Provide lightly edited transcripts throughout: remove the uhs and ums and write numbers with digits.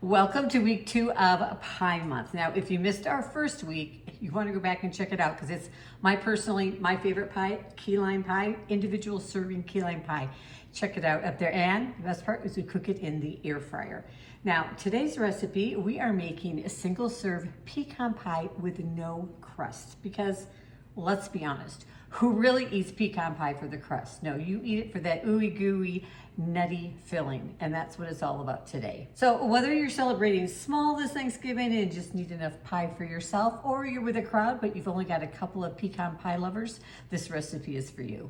Welcome to week 2 of Pie Month. Now, if you missed our first week, you want to go back and check it out because it's my favorite pie, key lime pie, individual serving key lime pie. Check it out up there. And the best part is we cook it in the air fryer. Now, today's recipe, we are making a single serve pecan pie with no crust because, let's be honest, who really eats pecan pie for the crust? No, you eat it for that ooey gooey, nutty filling, and that's what it's all about today. So whether you're celebrating small this Thanksgiving and just need enough pie for yourself, or you're with a crowd but you've only got a couple of pecan pie lovers, this recipe is for you.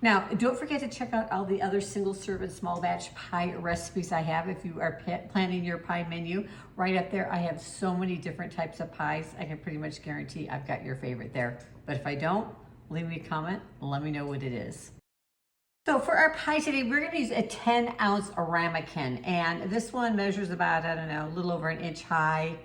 Now, don't forget to check out all the other single serve and small batch pie recipes I have if you are planning your pie menu. Right up there, I have so many different types of pies. I can pretty much guarantee I've got your favorite there. But if I don't, leave me a comment and let me know what it is. So for our pie today, we're gonna use a 10-ounce ramekin. And this one measures about, I don't know, a little over an inch high,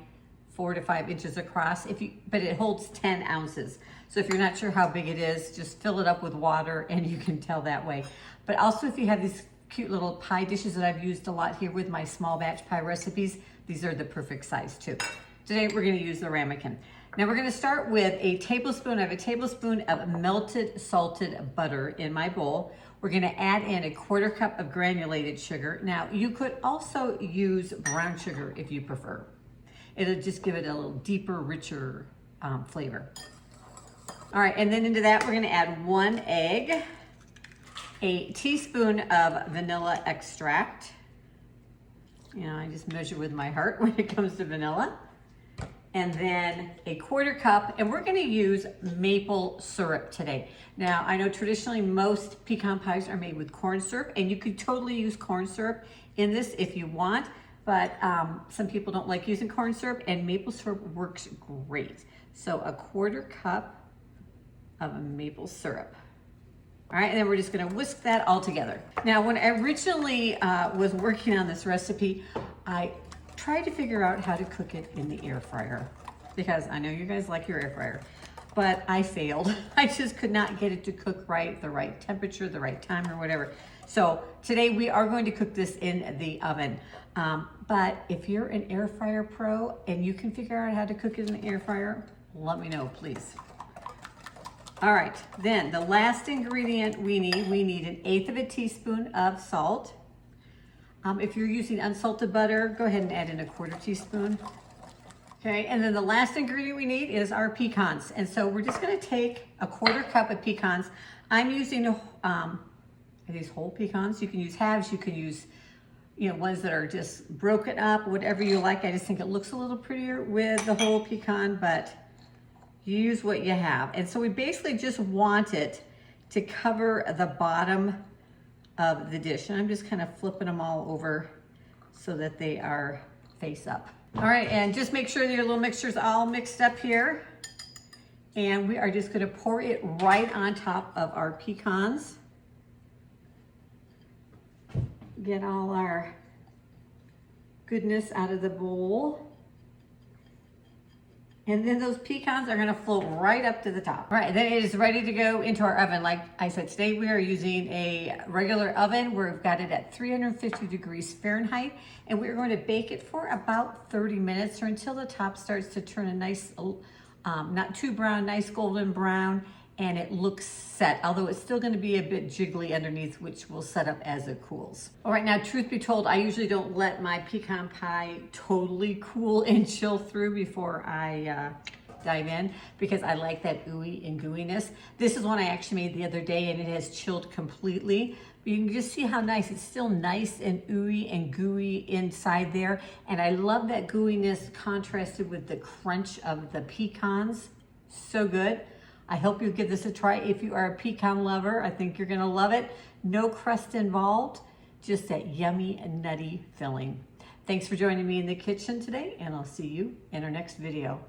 4 to 5 inches across, but it holds 10 ounces. So if you're not sure how big it is, just fill it up with water and you can tell that way. But also if you have these cute little pie dishes that I've used a lot here with my small batch pie recipes, these are the perfect size too. Today we're gonna use the ramekin. Now we're gonna start with a tablespoon. I have a tablespoon of melted salted butter in my bowl. We're gonna add in a 1/4 cup of granulated sugar. Now you could also use brown sugar if you prefer. It'll just give it a little deeper, richer flavor. All right, and then into that we're gonna add 1 egg, a teaspoon of vanilla extract. You know, I just measure with my heart when it comes to vanilla. And then a 1/4 cup, and we're gonna use maple syrup today. Now, I know traditionally most pecan pies are made with corn syrup, and you could totally use corn syrup in this if you want, but some people don't like using corn syrup, and maple syrup works great. So a 1/4 cup of maple syrup. All right, and then we're just gonna whisk that all together. Now, when I originally was working on this recipe, I tried to figure out how to cook it in the air fryer because I know you guys like your air fryer, but I failed. I just could not get it to cook right, the right temperature, the right time or whatever. So today we are going to cook this in the oven. But if you're an air fryer pro and you can figure out how to cook it in the air fryer, let me know, please. All right, then the last ingredient we need 1/8 of a teaspoon of salt. If you're using unsalted butter, go ahead and add in a 1/4 teaspoon. Okay, and then the last ingredient we need is our pecans. And so we're just gonna take a 1/4 cup of pecans. I'm using these whole pecans. You can use halves, you can use ones that are just broken up, whatever you like. I just think it looks a little prettier with the whole pecan, but you use what you have. And so we basically just want it to cover the bottom of the dish. And I'm just kind of flipping them all over so that they are face up. All right, and just make sure that your little mixture's all mixed up here. And we are just gonna pour it right on top of our pecans. Get all our goodness out of the bowl. And then those pecans are gonna float right up to the top. All right, then it is ready to go into our oven. Like I said, today we are using a regular oven. We've got it at 350 degrees Fahrenheit, and we're going to bake it for about 30 minutes or until the top starts to turn a nice, not too brown, nice golden brown, and it looks set, although it's still gonna be a bit jiggly underneath, which will set up as it cools. All right, now truth be told, I usually don't let my pecan pie totally cool and chill through before I dive in because I like that ooey and gooiness. This is one I actually made the other day and it has chilled completely. But you can just see how nice, it's still nice and ooey and gooey inside there. And I love that gooiness contrasted with the crunch of the pecans. So good. I hope you'll give this a try. If you are a pecan lover, I think you're gonna love it. No crust involved, just that yummy and nutty filling. Thanks for joining me in the kitchen today, and I'll see you in our next video.